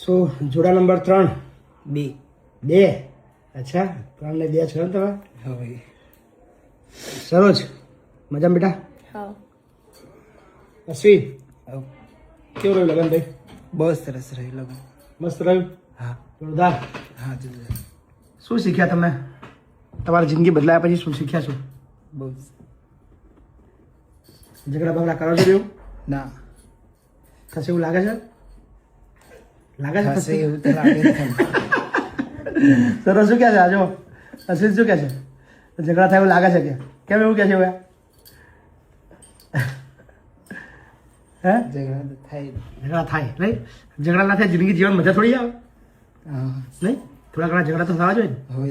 સો જોડા નંબર 3 બે. 2. અચ્છા 3 ને 2 છો તમે. હવે સરોજ મજામાં બેટા. હા અશ્વિન હવે કેવું રહ્યું લગન ભાઈ? બહુ સરસ રહ્યું લગન. મસ્ત રહ્યું. હા જોરદાર. હા જોરદાર. શું શીખ્યા તમે? તમારી જિંદગી બદલાયા પછી શું શીખ્યા છો? બહુ ઝઘડા બગડા કરો છો એવું ના થશે એવું લાગે છે? લાગે છે થશે થશે? એવું તો લાગે જ છે. સરસ શું કહે છે? આજો અશ્વિન શું કહે છે? ઝઘડા થાય એવું લાગે છે કે કેમ એવું કહે છે હવે? હે ઝઘડા તો થાય જ. ઝઘડા થાય નહીં? ઝઘડા ના થાય જિંદગી જીવન મજા થોડી આવે હા નહીં? થોડા ઘણા ઝઘડા તો થવા જોઈએ ને હવે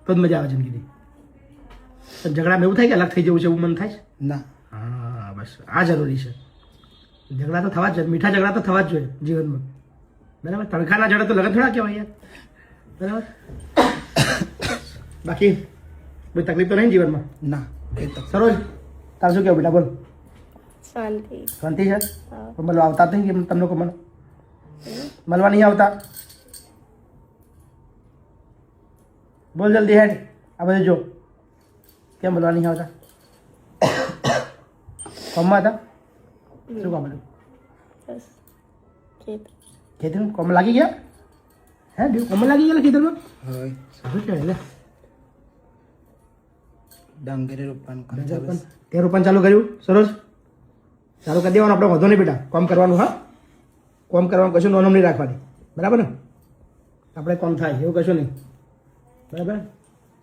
તો જ મજા આવે જિંદગીની. પણ ઝઘડામાં એવું થાય કે અલગ થઈ જવું છે એવું મન થાય છે? ના હા બસ આ જરૂરી છે. ઝઘડા તો થવા જ જોઈએ, મીઠા ઝઘડા તો થવા જ જોઈએ જીવનમાં. બરાબર? તણખાના ઝઘડા તો લગન થોડા કહેવાય યાર. બરાબર? બાકી કોઈ તકલીફ તો નહીં જીવનમાં? ના એ તો સરોજ તાર શું કહેવું બેટા બોલ? શાંતિ. શાંતિ છે? હા. પણ મળવા આવતા જ નહીં કે તમને કોઈ મળવા નહીં આવતા? બોલ જલ્દી હેડ. આ બધું જો કેમ મળવા નહીં આવતા? કોમમાં હતા? શું કામ હતું? બસ ખેત. ખેતરમાં કોમ લાગી ગયા? હે દેવ કોમ લાગી ગયા ખેતરમાં? હવે શું કહેવાય લે? ડાંગરે રોપવાનું કામ ચાલુ છે. તે રોપણ ચાલુ કર્યું? સરોજ ચાલુ કરી દેવાનું. આપણે વધુ નહીં બેટા, કોમ કરવાનું. હા કોમ કરવાનું કશું નોનમ નહીં રાખવાની. બરાબર ને? આપણે કોમ થાય એવું કશું નહીં. બરાબર?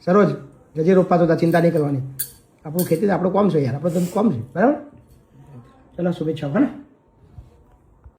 સરોજ જજે રોપવા તો ચિંતા નહીં કરવાની. આપણું ખેતી આપણું કોમ છે યાર, આપણે તો કોમ છે. બરાબર? ચલો શુભેચ્છાઓ. હા ને?